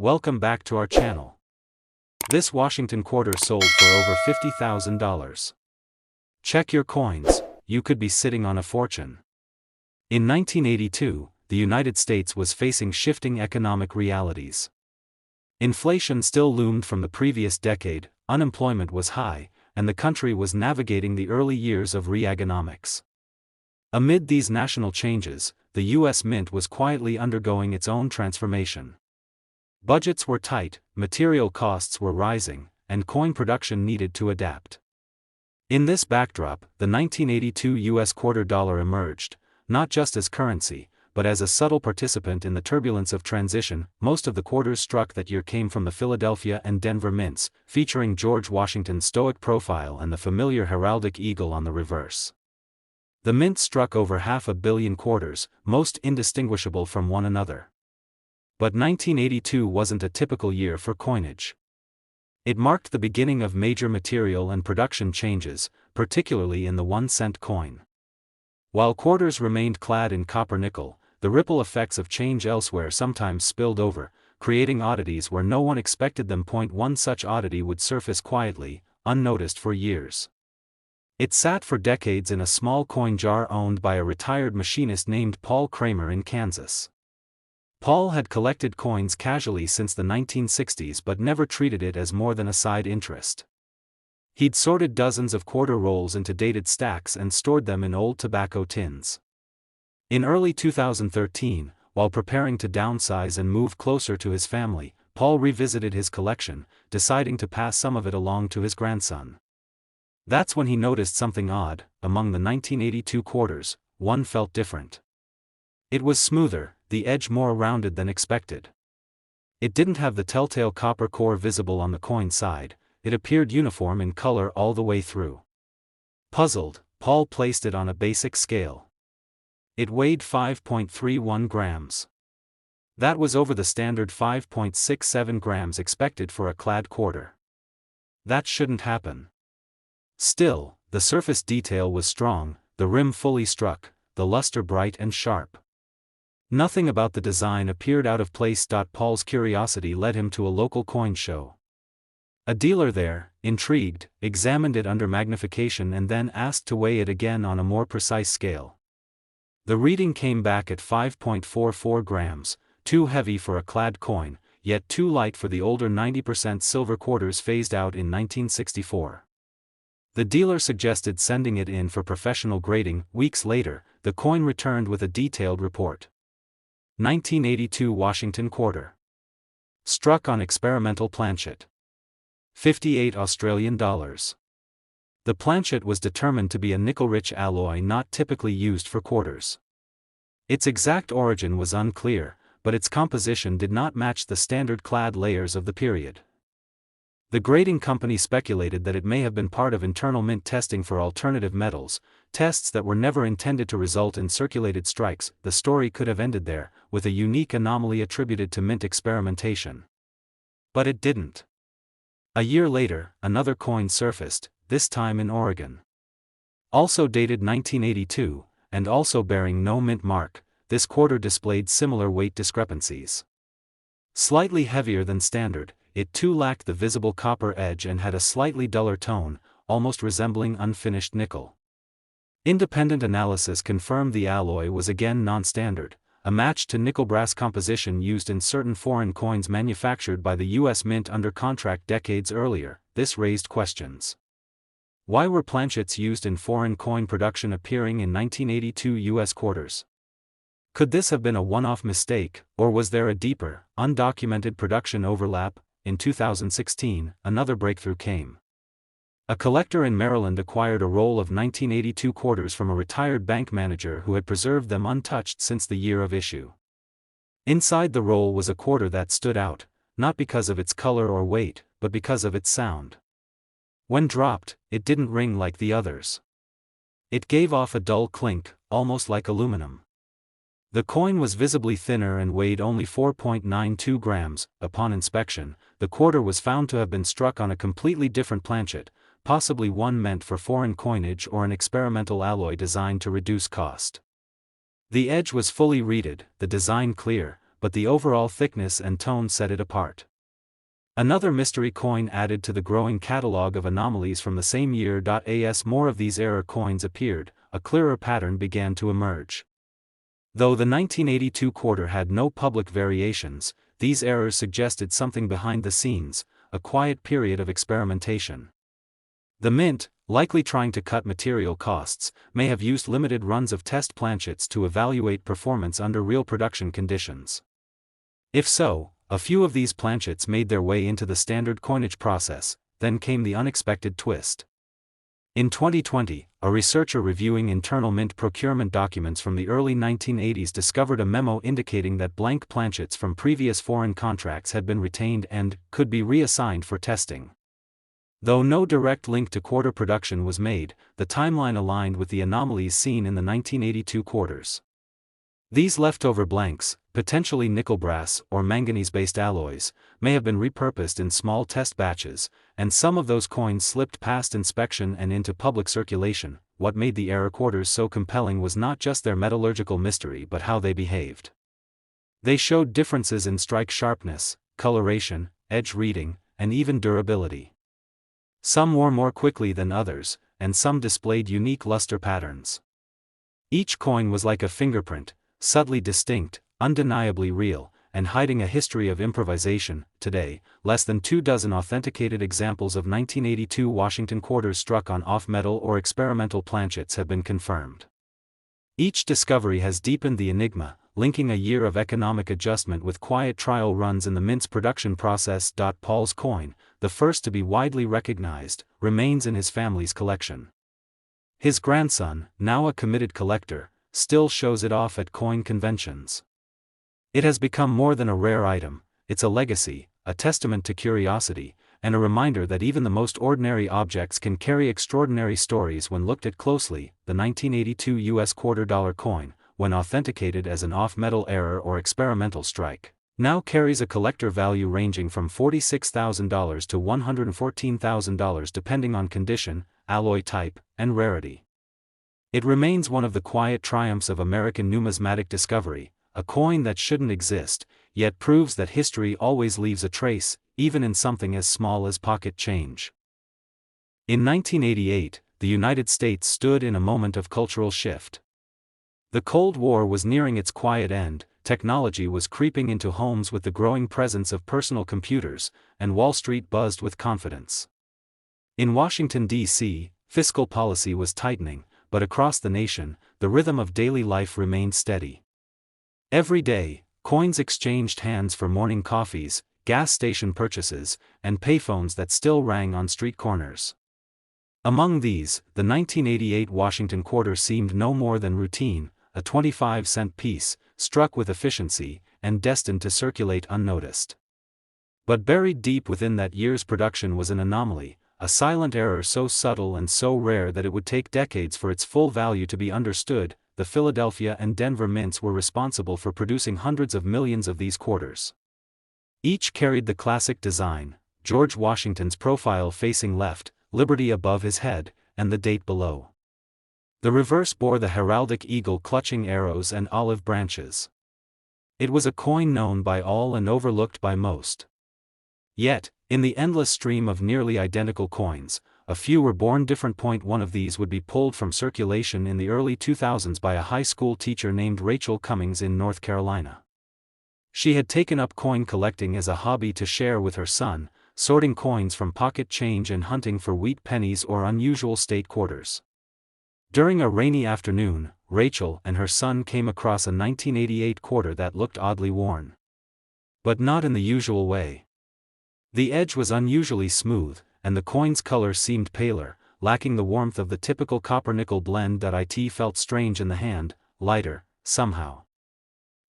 Welcome back to our channel. This Washington quarter sold for over $50,000. Check your coins, you could be sitting on a fortune. In 1982, the United States was facing shifting economic realities. Inflation still loomed from the previous decade, unemployment was high, and the country was navigating the early years of Reaganomics. Amid these national changes, the U.S. Mint was quietly undergoing its own transformation. Budgets were tight, material costs were rising, and coin production needed to adapt. In this backdrop, the 1982 U.S. quarter dollar emerged, not just as currency, but as a subtle participant in the turbulence of transition. Most of the quarters struck that year came from the Philadelphia and Denver mints, featuring George Washington's stoic profile and the familiar heraldic eagle on the reverse. The mint struck over 500 million quarters, most indistinguishable from one another. But 1982 wasn't a typical year for coinage. It marked the beginning of major material and production changes, particularly in the 1-cent coin. While quarters remained clad in copper-nickel, the ripple effects of change elsewhere sometimes spilled over, creating oddities where no one expected them. One such oddity would surface quietly, unnoticed for years. It sat for decades in a small coin jar owned by a retired machinist named Paul Kramer in Kansas. Paul had collected coins casually since the 1960s but never treated it as more than a side interest. He'd sorted dozens of quarter rolls into dated stacks and stored them in old tobacco tins. In early 2013, while preparing to downsize and move closer to his family, Paul revisited his collection, deciding to pass some of it along to his grandson. That's when he noticed something odd. Among the 1982 quarters, one felt different. It was smoother, the edge more rounded than expected. It didn't have the telltale copper core visible on the coin side, it appeared uniform in color all the way through. Puzzled, Paul placed it on a basic scale. It weighed 5.31 grams. That was over the standard 5.67 grams expected for a clad quarter. That shouldn't happen. Still, the surface detail was strong, the rim fully struck, the luster bright and sharp. Nothing about the design appeared out of place. Paul's curiosity led him to a local coin show. A dealer there, intrigued, examined it under magnification and then asked to weigh it again on a more precise scale. The reading came back at 5.44 grams, too heavy for a clad coin, yet too light for the older 90% silver quarters phased out in 1964. The dealer suggested sending it in for professional grading. Weeks later, the coin returned with a detailed report. 1982 Washington quarter. Struck on experimental planchet. 58 Australian dollars. The planchet was determined to be a nickel-rich alloy not typically used for quarters. Its exact origin was unclear, but its composition did not match the standard clad layers of the period. The grading company speculated that it may have been part of internal mint testing for alternative metals, tests that were never intended to result in circulated strikes. The story could have ended there, with a unique anomaly attributed to mint experimentation. But it didn't. A year later, another coin surfaced, this time in Oregon. Also dated 1982, and also bearing no mint mark, this quarter displayed similar weight discrepancies. Slightly heavier than standard, it too lacked the visible copper edge and had a slightly duller tone, almost resembling unfinished nickel. Independent analysis confirmed the alloy was again non-standard, a match to nickel-brass composition used in certain foreign coins manufactured by the U.S. Mint under contract decades earlier. This raised questions. Why were planchets used in foreign coin production appearing in 1982 U.S. quarters? Could this have been a one-off mistake, or was there a deeper, undocumented production overlap? In 2016, another breakthrough came. A collector in Maryland acquired a roll of 1982 quarters from a retired bank manager who had preserved them untouched since the year of issue. Inside the roll was a quarter that stood out, not because of its color or weight, but because of its sound. When dropped, it didn't ring like the others. It gave off a dull clink, almost like aluminum. The coin was visibly thinner and weighed only 4.92 grams. Upon inspection, the quarter was found to have been struck on a completely different planchet, possibly one meant for foreign coinage or an experimental alloy designed to reduce cost. The edge was fully reeded, the design clear, but the overall thickness and tone set it apart. Another mystery coin added to the growing catalog of anomalies from the same year. As more of these error coins appeared, a clearer pattern began to emerge. Though the 1982 quarter had no public variations, these errors suggested something behind the scenes, a quiet period of experimentation. The Mint, likely trying to cut material costs, may have used limited runs of test planchets to evaluate performance under real production conditions. If so, a few of these planchets made their way into the standard coinage process. Then came the unexpected twist. In 2020, a researcher reviewing internal Mint procurement documents from the early 1980s discovered a memo indicating that blank planchets from previous foreign contracts had been retained and could be reassigned for testing. Though no direct link to quarter production was made, the timeline aligned with the anomalies seen in the 1982 quarters. These leftover blanks, potentially nickel-brass or manganese-based alloys, may have been repurposed in small test batches, and some of those coins slipped past inspection and into public circulation. What made the error quarters so compelling was not just their metallurgical mystery but how they behaved. They showed differences in strike sharpness, coloration, edge reading, and even durability. Some wore more quickly than others, and some displayed unique luster patterns. Each coin was like a fingerprint, subtly distinct, undeniably real, and hiding a history of improvisation. Today, less than 24 authenticated examples of 1982 Washington quarters struck on off-metal or experimental planchets have been confirmed. Each discovery has deepened the enigma, linking a year of economic adjustment with quiet trial runs in the Mint's production process. Paul's coin, the first to be widely recognized, remains in his family's collection. His grandson, now a committed collector, still shows it off at coin conventions. It has become more than a rare item, it's a legacy, a testament to curiosity, and a reminder that even the most ordinary objects can carry extraordinary stories when looked at closely. The 1982 US $quarter coin, when authenticated as an off-metal error or experimental strike, now carries a collector value ranging from $46,000 to $114,000 depending on condition, alloy type, and rarity. It remains one of the quiet triumphs of American numismatic discovery, a coin that shouldn't exist, yet proves that history always leaves a trace, even in something as small as pocket change. In 1988, the United States stood in a moment of cultural shift. The Cold War was nearing its quiet end, technology was creeping into homes with the growing presence of personal computers, and Wall Street buzzed with confidence. In Washington, D.C., fiscal policy was tightening, but across the nation, the rhythm of daily life remained steady. Every day, coins exchanged hands for morning coffees, gas station purchases, and payphones that still rang on street corners. Among these, the 1988 Washington quarter seemed no more than routine, a 25-cent piece, struck with efficiency, and destined to circulate unnoticed. But buried deep within that year's production was an anomaly, a silent error so subtle and so rare that it would take decades for its full value to be understood. The Philadelphia and Denver mints were responsible for producing hundreds of millions of these quarters. Each carried the classic design, George Washington's profile facing left, liberty above his head, and the date below. The reverse bore the heraldic eagle clutching arrows and olive branches. It was a coin known by all and overlooked by most. Yet, in the endless stream of nearly identical coins, a few were born different. One of these would be pulled from circulation in the early 2000s by a high school teacher named Rachel Cummings in North Carolina. She had taken up coin collecting as a hobby to share with her son, sorting coins from pocket change and hunting for wheat pennies or unusual state quarters. During a rainy afternoon, Rachel and her son came across a 1988 quarter that looked oddly worn. But not in the usual way. The edge was unusually smooth, and the coin's color seemed paler, lacking the warmth of the typical copper-nickel blend. It felt strange in the hand, lighter, somehow.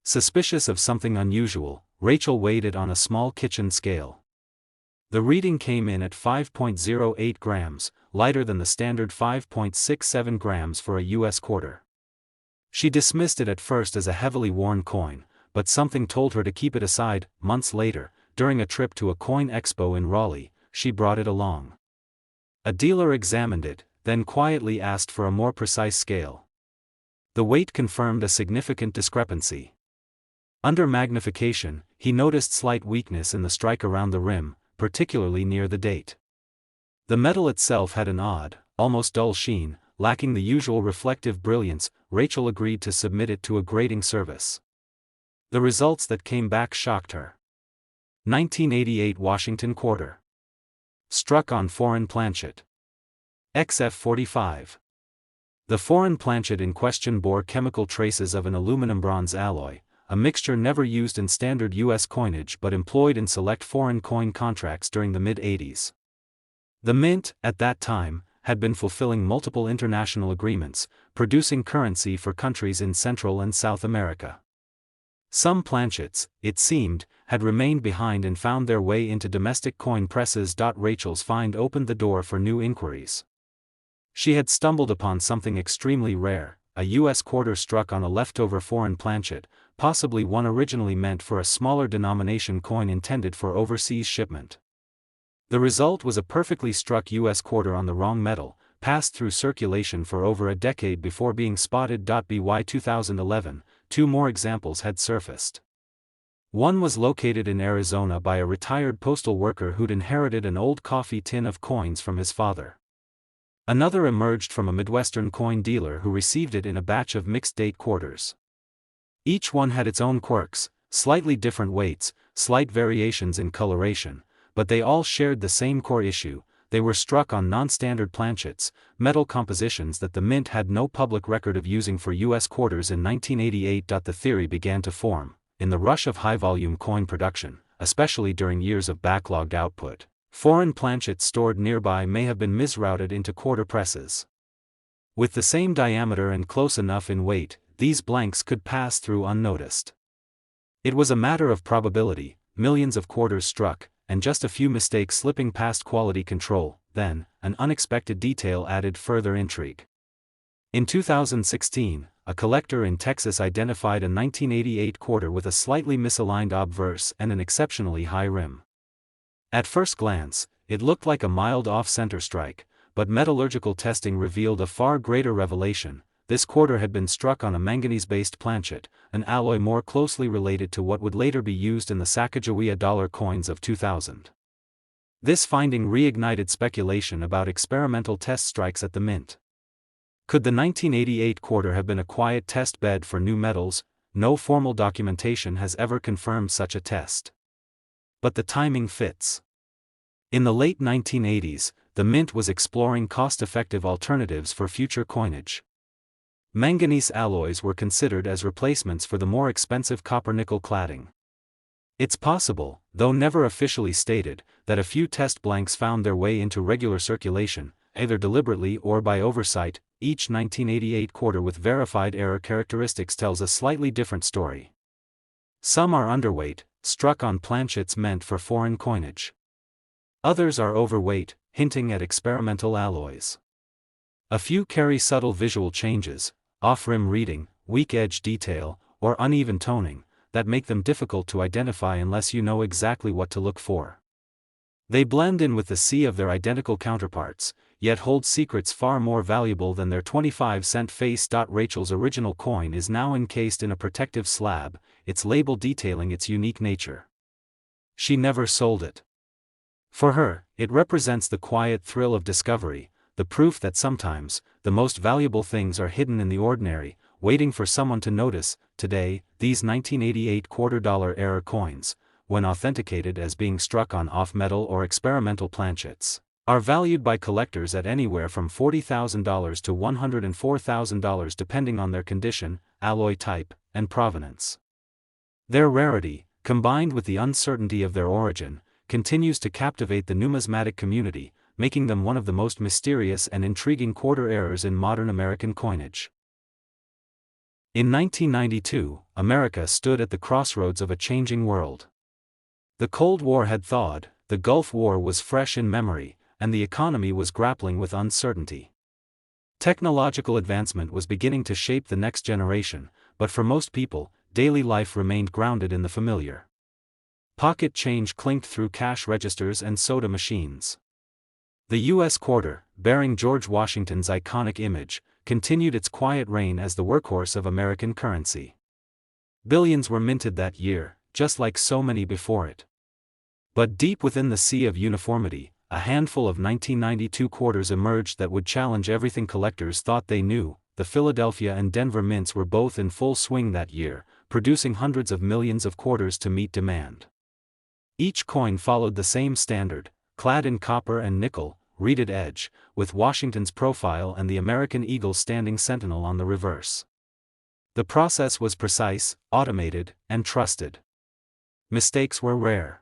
Suspicious of something unusual, Rachel weighed it on a small kitchen scale. The reading came in at 5.08 grams, lighter than the standard 5.67 grams for a US quarter. She dismissed it at first as a heavily worn coin, but something told her to keep it aside. Months later, during a trip to a coin expo in Raleigh, she brought it along. A dealer examined it, then quietly asked for a more precise scale. The weight confirmed a significant discrepancy. Under magnification, he noticed slight weakness in the strike around the rim, particularly near the date. The metal itself had an odd, almost dull sheen, lacking the usual reflective brilliance. Rachel agreed to submit it to a grading service. The results that came back shocked her. 1988 Washington Quarter. Struck on foreign planchet. XF45. The foreign planchet in question bore chemical traces of an aluminum-bronze alloy, a mixture never used in standard U.S. coinage but employed in select foreign coin contracts during the mid-80s. The Mint, at that time, had been fulfilling multiple international agreements, producing currency for countries in Central and South America. Some planchets, it seemed, had remained behind and found their way into domestic coin presses. Rachel's find opened the door for new inquiries. She had stumbled upon something extremely rare, a U.S. quarter struck on a leftover foreign planchet, possibly one originally meant for a smaller denomination coin intended for overseas shipment. The result was a perfectly struck U.S. quarter on the wrong metal, passed through circulation for over a decade before being spotted. By 2011, two more examples had surfaced. One was located in Arizona by a retired postal worker who'd inherited an old coffee tin of coins from his father. Another emerged from a Midwestern coin dealer who received it in a batch of mixed-date quarters. Each one had its own quirks, slightly different weights, slight variations in coloration, but they all shared the same core issue: they were struck on non-standard planchets, metal compositions that the Mint had no public record of using for U.S. quarters. In 1988, the theory began to form: in the rush of high-volume coin production, especially during years of backlogged output, foreign planchets stored nearby may have been misrouted into quarter presses. With the same diameter and close enough in weight, these blanks could pass through unnoticed. It was a matter of probability, millions of quarters struck, and just a few mistakes slipping past quality control. Then, an unexpected detail added further intrigue. In 2016, a collector in Texas identified a 1988 quarter with a slightly misaligned obverse and an exceptionally high rim. At first glance, it looked like a mild off-center strike, but metallurgical testing revealed a far greater revelation: this quarter had been struck on a manganese-based planchet, an alloy more closely related to what would later be used in the Sacagawea dollar coins of 2000. This finding reignited speculation about experimental test strikes at the Mint. Could the 1988 quarter have been a quiet test bed for new metals? No formal documentation has ever confirmed such a test. But the timing fits. In the late 1980s, the Mint was exploring cost-effective alternatives for future coinage. Manganese alloys were considered as replacements for the more expensive copper-nickel cladding. It's possible, though never officially stated, that a few test blanks found their way into regular circulation, either deliberately or by oversight. Each 1988 quarter with verified error characteristics tells a slightly different story. Some are underweight, struck on planchets meant for foreign coinage. Others are overweight, hinting at experimental alloys. A few carry subtle visual changes, off-rim reading, weak edge detail, or uneven toning, that make them difficult to identify unless you know exactly what to look for. They blend in with the sea of their identical counterparts, yet hold secrets far more valuable than their 25-cent face. Rachel's original coin is now encased in a protective slab, its label detailing its unique nature. She never sold it. For her, it represents the quiet thrill of discovery, the proof that sometimes, the most valuable things are hidden in the ordinary, waiting for someone to notice. Today, these 1988 quarter-dollar error coins, when authenticated as being struck on off-metal or experimental planchets, are valued by collectors at anywhere from $40,000 to $104,000 depending on their condition, alloy type, and provenance. Their rarity, combined with the uncertainty of their origin, continues to captivate the numismatic community, making them one of the most mysterious and intriguing quarter errors in modern American coinage. In 1992, America stood at the crossroads of a changing world. The Cold War had thawed, the Gulf War was fresh in memory, and the economy was grappling with uncertainty. Technological advancement was beginning to shape the next generation, but for most people, daily life remained grounded in the familiar. Pocket change clinked through cash registers and soda machines. The U.S. quarter, bearing George Washington's iconic image, continued its quiet reign as the workhorse of American currency. Billions were minted that year, just like so many before it. But deep within the sea of uniformity, a handful of 1992 quarters emerged that would challenge everything collectors thought they knew. The Philadelphia and Denver mints were both in full swing that year, producing hundreds of millions of quarters to meet demand. Each coin followed the same standard, clad in copper and nickel, reeded edge, with Washington's profile and the American eagle standing sentinel on the reverse. The process was precise, automated, and trusted. Mistakes were rare.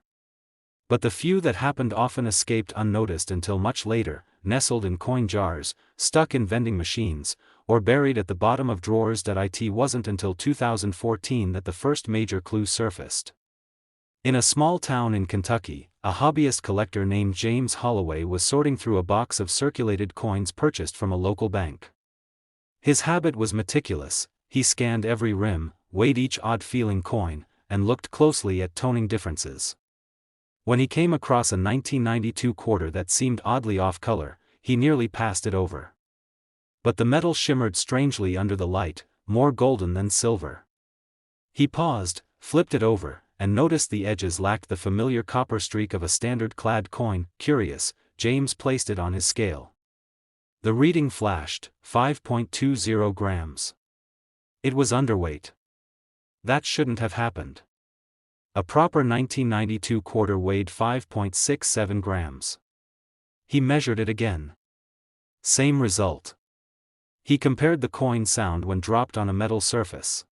But the few that happened often escaped unnoticed until much later, nestled in coin jars, stuck in vending machines, or buried at the bottom of drawers. It wasn't until 2014 that the first major clue surfaced. In a small town in Kentucky, a hobbyist collector named James Holloway was sorting through a box of circulated coins purchased from a local bank. His habit was meticulous. He scanned every rim, weighed each odd-feeling coin, and looked closely at toning differences. When he came across a 1992 quarter that seemed oddly off-color, he nearly passed it over. But the metal shimmered strangely under the light, more golden than silver. He paused, flipped it over, and noticed the edges lacked the familiar copper streak of a standard-clad coin. Curious, James placed it on his scale. The reading flashed, 5.20 grams. It was underweight. That shouldn't have happened. A proper 1992 quarter weighed 5.67 grams. He measured it again. Same result. He compared the coin sound when dropped on a metal surface.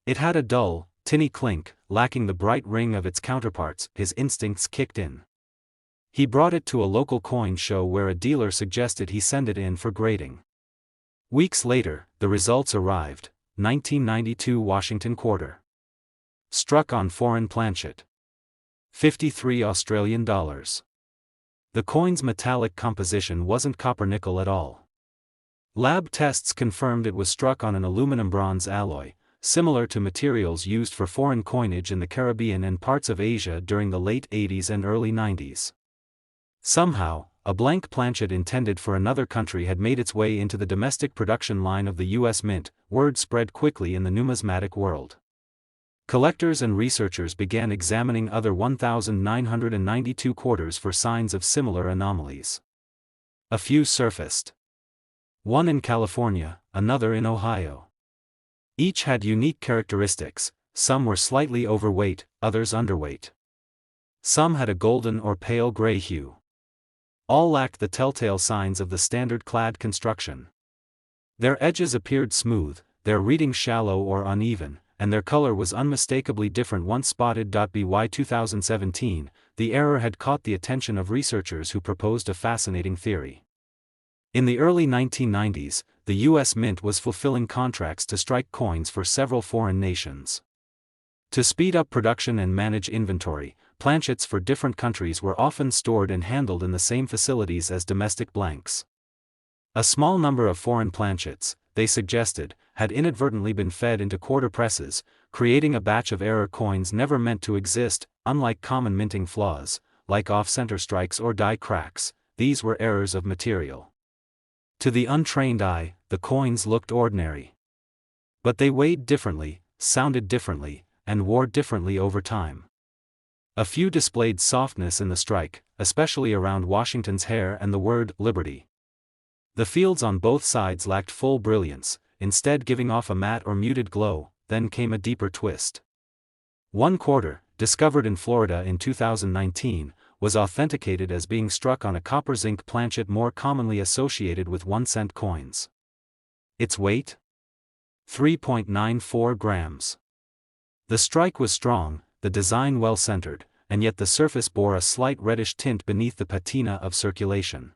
It had a dull, tinny clink, lacking the bright ring of its counterparts. His instincts kicked in. He brought it to a local coin show where a dealer suggested he send it in for grading. Weeks later, the results arrived. 1992 Washington quarter. Struck on foreign planchet. 53 Australian dollars. The coin's metallic composition wasn't copper-nickel at all. Lab tests confirmed it was struck on an aluminum-bronze alloy, similar to materials used for foreign coinage in the Caribbean and parts of Asia during the late 80s and early 90s. Somehow, a blank planchet intended for another country had made its way into the domestic production line of the U.S. Mint. Word spread quickly in the numismatic world. Collectors and researchers began examining other 1,992 quarters for signs of similar anomalies. A few surfaced. One in California, another in Ohio. Each had unique characteristics. Some were slightly overweight, others underweight. Some had a golden or pale gray hue. All lacked the telltale signs of the standard-clad construction. Their edges appeared smooth, their reading shallow or uneven, and their color was unmistakably different once spotted. By 2017, the error had caught the attention of researchers who proposed a fascinating theory. In the early 1990s, the U.S. Mint was fulfilling contracts to strike coins for several foreign nations. To speed up production and manage inventory, planchets for different countries were often stored and handled in the same facilities as domestic blanks. A small number of foreign planchets, they suggested, had inadvertently been fed into quarter presses, creating a batch of error coins never meant to exist. Unlike common minting flaws, like off-center strikes or die cracks, these were errors of material. To the untrained eye, the coins looked ordinary. But they weighed differently, sounded differently, and wore differently over time. A few displayed softness in the strike, especially around Washington's hair and the word Liberty. The fields on both sides lacked full brilliance, instead giving off a matte or muted glow. Then came a deeper twist. One quarter, discovered in Florida in 2019, was authenticated as being struck on a copper-zinc planchet more commonly associated with 1-cent coins. Its weight? 3.94 grams. The strike was strong, the design well-centered, and yet the surface bore a slight reddish tint beneath the patina of circulation.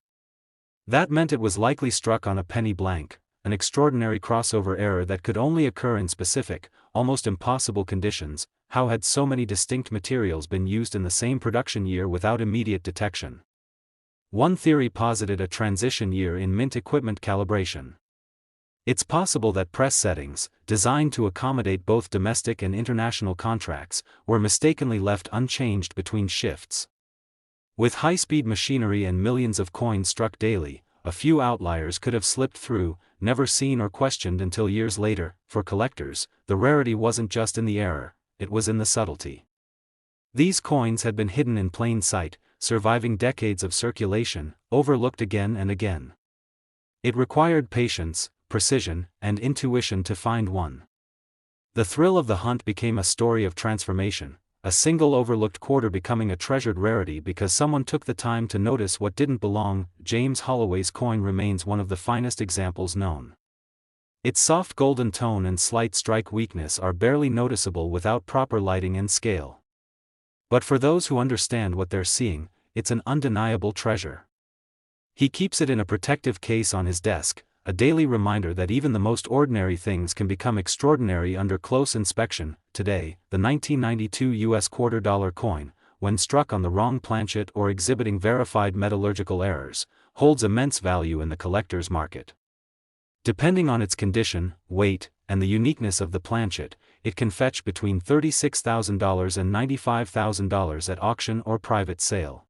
That meant it was likely struck on a penny blank, an extraordinary crossover error that could only occur in specific, almost impossible conditions. How had so many distinct materials been used in the same production year without immediate detection? One theory posited a transition year in mint equipment calibration. It's possible that press settings, designed to accommodate both domestic and international contracts, were mistakenly left unchanged between shifts. With high-speed machinery and millions of coins struck daily, a few outliers could have slipped through, never seen or questioned until years later. For collectors, the rarity wasn't just in the error, it was in the subtlety. These coins had been hidden in plain sight, surviving decades of circulation, overlooked again and again. It required patience, precision, and intuition to find one. The thrill of the hunt became a story of transformation, a single overlooked quarter becoming a treasured rarity because someone took the time to notice what didn't belong. James Holloway's coin remains one of the finest examples known. Its soft golden tone and slight strike weakness are barely noticeable without proper lighting and scale. But for those who understand what they're seeing, it's an undeniable treasure. He keeps it in a protective case on his desk, a daily reminder that even the most ordinary things can become extraordinary under close inspection. Today, the 1992 US $quarter coin, when struck on the wrong planchet or exhibiting verified metallurgical errors, holds immense value in the collector's market. Depending on its condition, weight, and the uniqueness of the planchet, it can fetch between $36,000 and $95,000 at auction or private sale.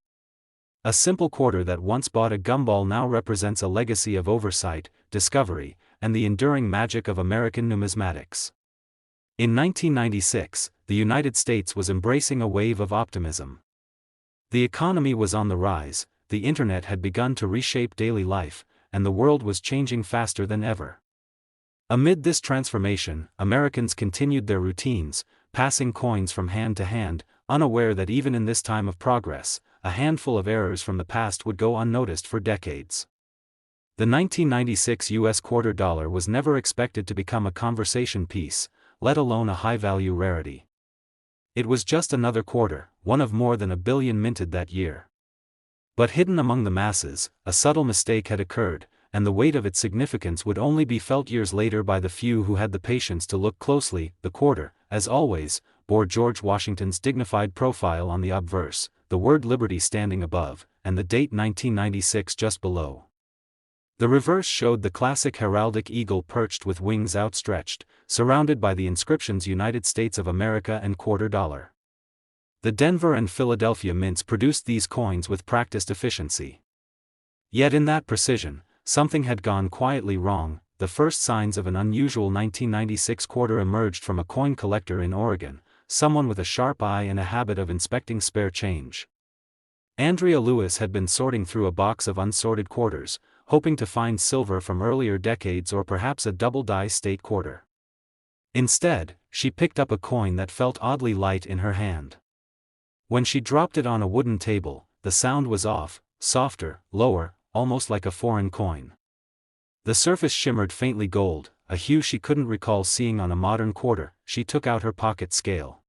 A simple quarter that once bought a gumball now represents a legacy of oversight, discovery, and the enduring magic of American numismatics. In 1996, the United States was embracing a wave of optimism. The economy was on the rise, the internet had begun to reshape daily life, and the world was changing faster than ever. Amid this transformation, Americans continued their routines, passing coins from hand to hand, unaware that even in this time of progress, a handful of errors from the past would go unnoticed for decades. The 1996 US $quarter was never expected to become a conversation piece, let alone a high-value rarity. It was just another quarter, one of more than 1 billion minted that year. But hidden among the masses, a subtle mistake had occurred, and the weight of its significance would only be felt years later by the few who had the patience to look closely. The quarter, as always, bore George Washington's dignified profile on the obverse, the word Liberty standing above, and the date 1996 just below. The reverse showed the classic heraldic eagle perched with wings outstretched, surrounded by the inscriptions United States of America and $quarter. The Denver and Philadelphia mints produced these coins with practiced efficiency. Yet in that precision, something had gone quietly wrong. The first signs of an unusual 1996 quarter emerged from a coin collector in Oregon, someone with a sharp eye and a habit of inspecting spare change. Andrea Lewis had been sorting through a box of unsorted quarters, hoping to find silver from earlier decades or perhaps a double-die state quarter. Instead, she picked up a coin that felt oddly light in her hand. When she dropped it on a wooden table, the sound was off, softer, lower, almost like a foreign coin. The surface shimmered faintly gold, a hue she couldn't recall seeing on a modern quarter. She took out her pocket scale.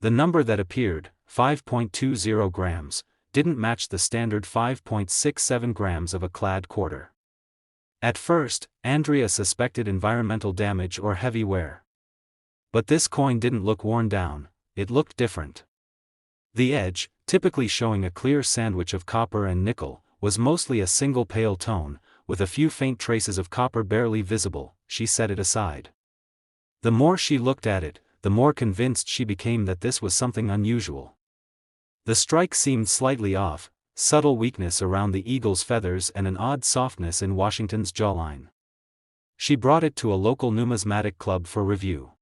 The number that appeared, 5.20 grams, didn't match the standard 5.67 grams of a clad quarter. At first, Andrea suspected environmental damage or heavy wear. But this coin didn't look worn down, it looked different. The edge, typically showing a clear sandwich of copper and nickel, was mostly a single pale tone, with a few faint traces of copper barely visible. She set it aside. The more she looked at it, the more convinced she became that this was something unusual. The strike seemed slightly off, subtle weakness around the eagle's feathers and an odd softness in Washington's jawline. She brought it to a local numismatic club for review.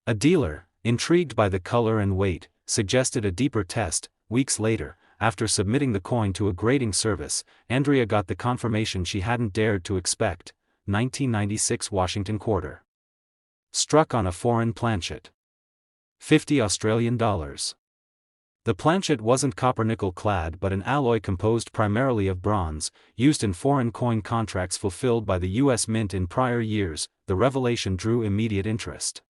A dealer, intrigued by the color and weight, suggested a deeper test. Weeks later, after submitting the coin to a grading service, Andrea got the confirmation she hadn't dared to expect: 1996 Washington quarter. Struck on a foreign planchet. $50 Australian. The planchet wasn't copper-nickel clad but an alloy composed primarily of bronze, used in foreign coin contracts fulfilled by the U.S. Mint in prior years. The revelation drew immediate interest.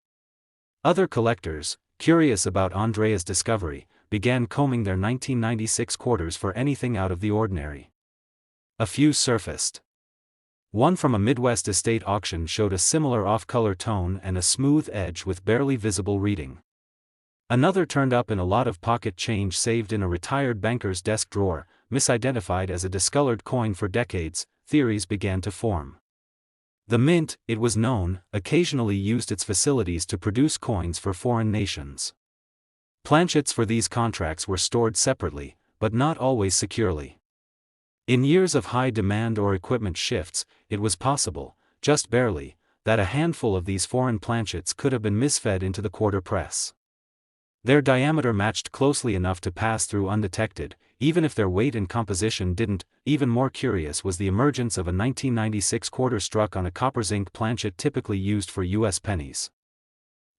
Other collectors, curious about Andrea's discovery, began combing their 1996 quarters for anything out of the ordinary. A few surfaced. One from a Midwest estate auction showed a similar off-color tone and a smooth edge with barely visible reading. Another turned up in a lot of pocket change saved in a retired banker's desk drawer, misidentified as a discolored coin for decades. Theories began to form. The Mint, it was known, occasionally used its facilities to produce coins for foreign nations. Planchets for these contracts were stored separately, but not always securely. In years of high demand or equipment shifts, it was possible, just barely, that a handful of these foreign planchets could have been misfed into the quarter press. Their diameter matched closely enough to pass through undetected, even if their weight and composition didn't. Even more curious was the emergence of a 1996 quarter struck on a copper-zinc planchet typically used for U.S. pennies.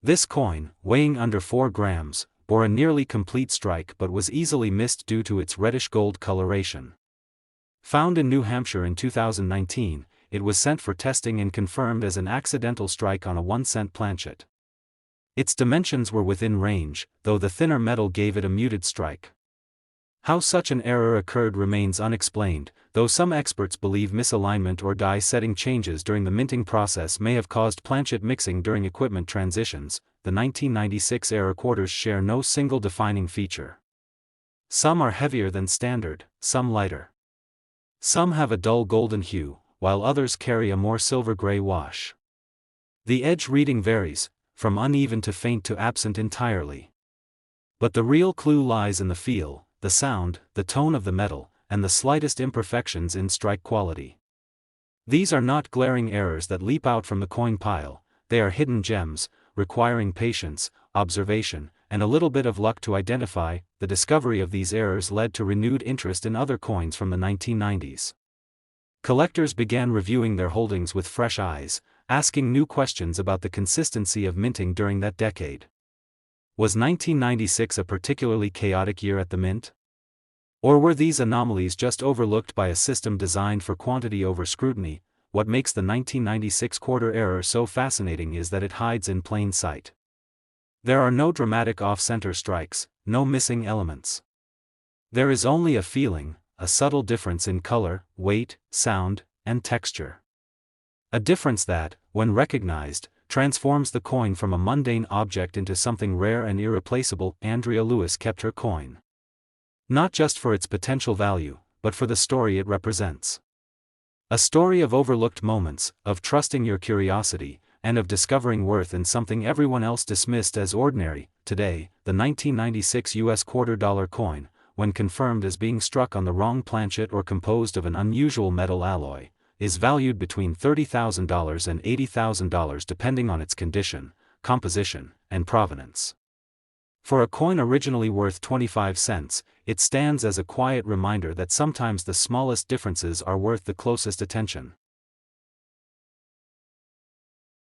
This coin, weighing under 4 grams, bore a nearly complete strike but was easily missed due to its reddish-gold coloration. Found in New Hampshire in 2019, it was sent for testing and confirmed as an accidental strike on a 1-cent planchet. Its dimensions were within range, though the thinner metal gave it a muted strike. How such an error occurred remains unexplained, though some experts believe misalignment or die setting changes during the minting process may have caused planchet mixing during equipment transitions. The 1996 era quarters share no single defining feature. Some are heavier than standard, some lighter. Some have a dull golden hue, while others carry a more silver-gray wash. The edge reading varies, from uneven to faint to absent entirely. But the real clue lies in the feel, the sound, the tone of the metal, and the slightest imperfections in strike quality. These are not glaring errors that leap out from the coin pile, they are hidden gems, requiring patience, observation, and a little bit of luck to identify. The discovery of these errors led to renewed interest in other coins from the 1990s. Collectors began reviewing their holdings with fresh eyes, asking new questions about the consistency of minting during that decade. Was 1996 a particularly chaotic year at the mint? Or were these anomalies just overlooked by a system designed for quantity over scrutiny? What makes the 1996 quarter error so fascinating is that it hides in plain sight. There are no dramatic off-center strikes, no missing elements. There is only a feeling, a subtle difference in color, weight, sound, and texture. A difference that, when recognized, transforms the coin from a mundane object into something rare and irreplaceable. Andrea Lewis kept her coin. Not just for its potential value, but for the story it represents. A story of overlooked moments, of trusting your curiosity, and of discovering worth in something everyone else dismissed as ordinary. Today, the 1996 US $quarter coin, when confirmed as being struck on the wrong planchet or composed of an unusual metal alloy, is valued between $30,000 and $80,000 depending on its condition, composition, and provenance. For a coin originally worth 25 cents, it stands as a quiet reminder that sometimes the smallest differences are worth the closest attention.